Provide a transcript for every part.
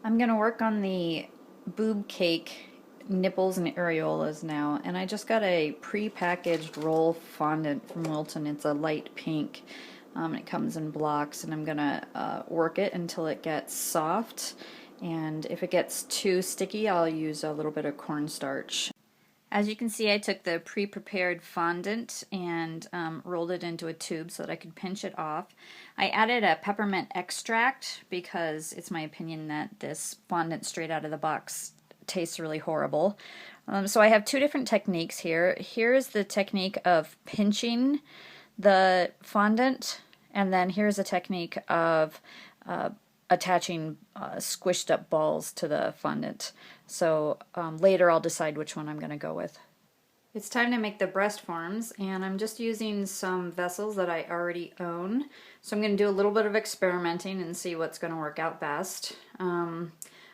I'm gonna work on the Boob Cake nipples and areolas now, and I just got a pre-packaged roll fondant from Wilton. It's a light pink. It comes in blocks, and I'm gonna work it until it gets soft, and if it gets too sticky, I'll use a little bit of cornstarch. As you can see, I took the pre-prepared fondant and rolled it into a tube so that I could pinch it off. I added a peppermint extract because it's my opinion that this fondant straight out of the box tastes really horrible. So I have two different techniques here. Here's the technique of pinching the fondant, and then here's a technique of attaching squished up balls to the fondant. So later I'll decide which one I'm going to go with. It's time to make the breast forms, and I'm just using some vessels that I already own. So I'm going to do a little bit of experimenting and see what's going to work out best.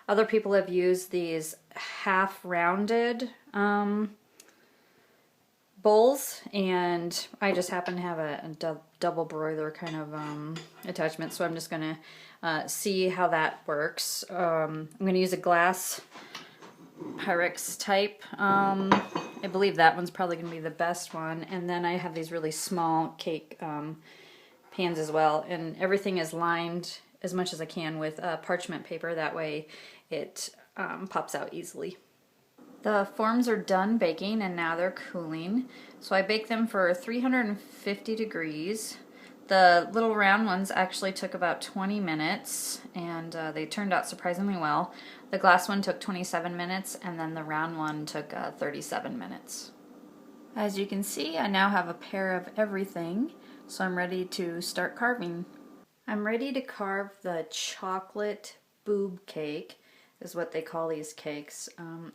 Other people have used these half-rounded bowls, and I just happen to have a double broiler kind of attachment, so I'm just going to see how that works. I'm going to use a glass Pyrex type. I believe that one's probably going to be the best one, and then I have these really small cake pans as well, and everything is lined as much as I can with parchment paper, that way it pops out easily. The forms are done baking and now they're cooling. So I baked them for 350 degrees. The little round ones actually took about 20 minutes and they turned out surprisingly well. The glass one took 27 minutes and then the round one took 37 minutes. As you can see, I now have a pair of everything, so I'm ready to start carving. I'm ready to carve the chocolate boob cake, is what they call these cakes.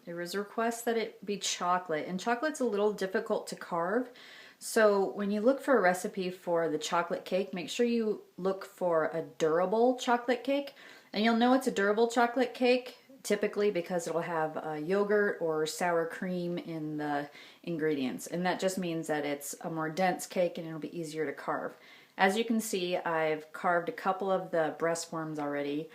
There was a request that it be chocolate, and chocolate's a little difficult to carve. So when you look for a recipe for the chocolate cake, make sure you look for a durable chocolate cake. And you'll know it's a durable chocolate cake typically because it'll have yogurt or sour cream in the ingredients. And that just means that it's a more dense cake and it'll be easier to carve. As you can see, I've carved a couple of the breast forms already.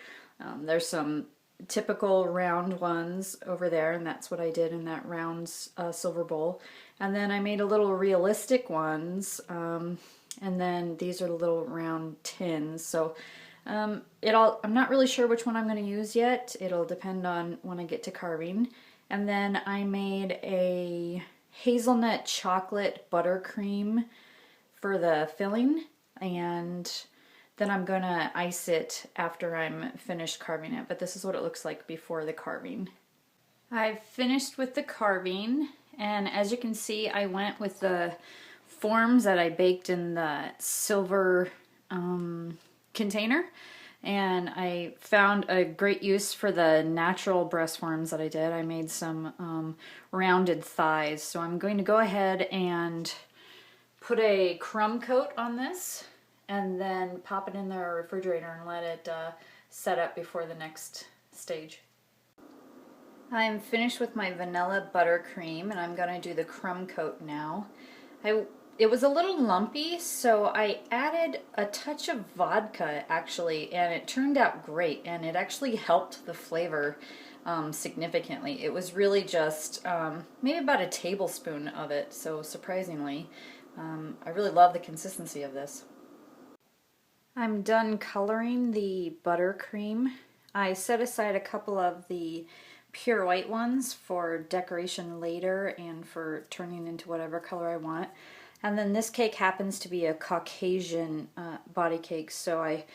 There's some typical round ones over there, and that's what I did in that round silver bowl. And then I made a little realistic ones, and then these are the little round tins. So I'm not really sure which one I'm going to use yet. It'll depend on when I get to carving. And then I made a hazelnut chocolate buttercream for the filling, and then I'm gonna ice it after I'm finished carving it, but this is what it looks like before the carving. I've finished with the carving, and as you can see, I went with the forms that I baked in the silver container, and I found a great use for the natural breast forms that I did. I made some rounded thighs, so I'm going to go ahead and put a crumb coat on this and then pop it in the refrigerator and let it set up before the next stage. I'm finished with my vanilla buttercream, and I'm going to do the crumb coat now. It was a little lumpy, so I added a touch of vodka actually, and it turned out great, and it actually helped the flavor significantly. It was really just maybe about a tablespoon of it, so surprisingly. I really love the consistency of this. I'm done coloring the buttercream. I set aside a couple of the pure white ones for decoration later and for turning into whatever color I want. And then this cake happens to be a Caucasian body cake, so I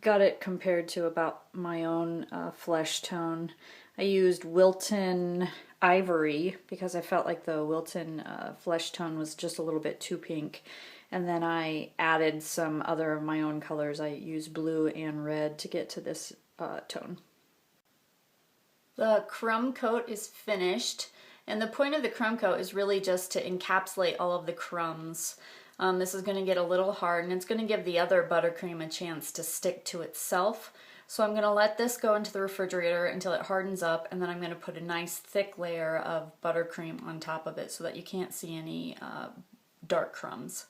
got it compared to about my own flesh tone. I used Wilton Ivory because I felt like the Wilton flesh tone was just a little bit too pink. And then I added some other of my own colors. I used blue and red to get to this tone. The crumb coat is finished, and the point of the crumb coat is really just to encapsulate all of the crumbs. This is going to get a little hard, and it's going to give the other buttercream a chance to stick to itself. So I'm going to let this go into the refrigerator until it hardens up, and then I'm going to put a nice thick layer of buttercream on top of it so that you can't see any dark crumbs.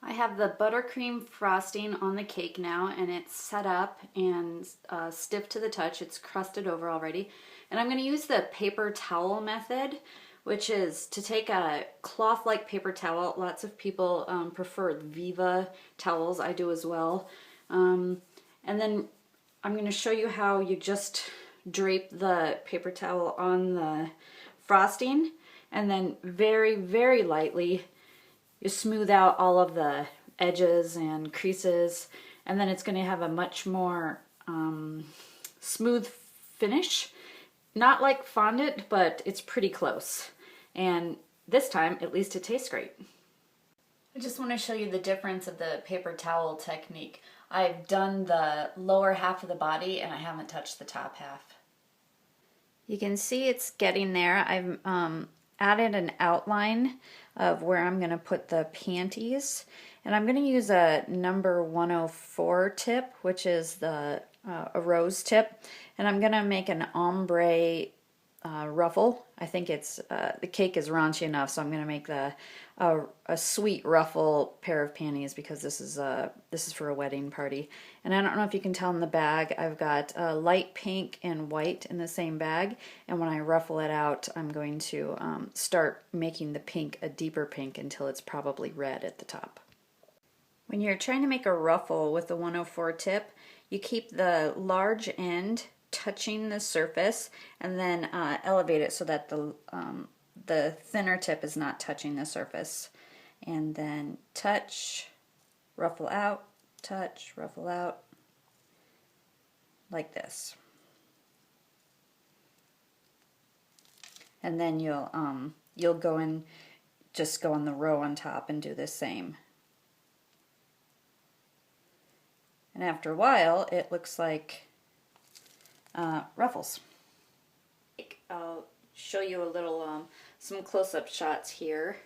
I have the buttercream frosting on the cake now, and it's set up and stiff to the touch. It's crusted over already. And I'm going to use the paper towel method, which is to take a cloth-like paper towel. Lots of people prefer Viva towels. I do as well. And then I'm going to show you how you just drape the paper towel on the frosting, and then very, very lightly you smooth out all of the edges and creases, and then it's going to have a much more smooth finish. Not like fondant, but it's pretty close. And this time, at least it tastes great. I just want to show you the difference of the paper towel technique. I've done the lower half of the body and I haven't touched the top half. You can see it's getting there. I've added an outline of where I'm going to put the panties. And I'm going to use a number 104 tip, which is the a rose tip. And I'm going to make an ombre ruffle. I think it's the cake is raunchy enough, so I'm going to make a sweet ruffle pair of panties because this is for a wedding party. And I don't know if you can tell in the bag, I've got light pink and white in the same bag. And when I ruffle it out, I'm going to start making the pink a deeper pink until it's probably red at the top. When you're trying to make a ruffle with the 104 tip, you keep the large end touching the surface and then elevate it so that the thinner tip is not touching the surface. And then touch, ruffle out, touch, ruffle out, like this. And then you'll go and just go on the row on top and do the same. And after a while, it looks like ruffles. I'll show you a little, some close-up shots here.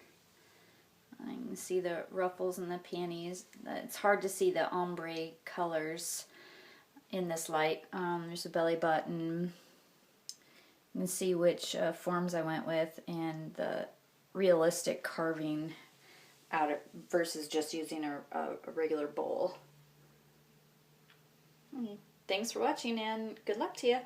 You can see the ruffles and the panties. It's hard to see the ombre colors in this light. There's a belly button. You can see which forms I went with and the realistic carving out versus just using a regular bowl. Thanks for watching and good luck to you.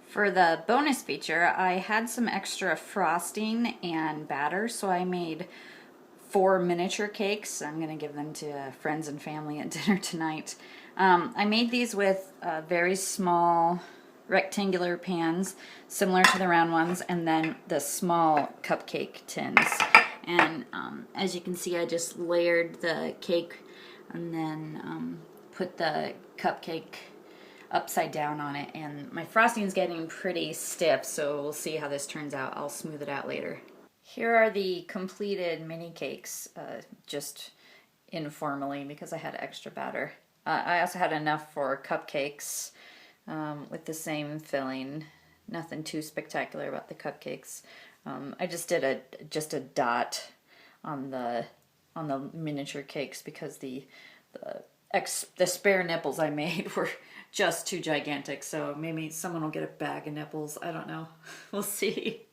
For the bonus feature, I had some extra frosting and batter, so I made 4 miniature cakes. I'm going to give them to friends and family at dinner tonight. I made these with very small rectangular pans, similar to the round ones, and then the small cupcake tins. And as you can see, I just layered the cake and then put the cupcake upside down on it. And my frosting is getting pretty stiff, so we'll see how this turns out. I'll smooth it out later. Here are the completed mini cakes, just informally because I had extra batter. I also had enough for cupcakes with the same filling. Nothing too spectacular about the cupcakes. I just did a dot on the miniature cakes because the spare nipples I made were just too gigantic. So maybe someone will get a bag of nipples. I don't know. We'll see.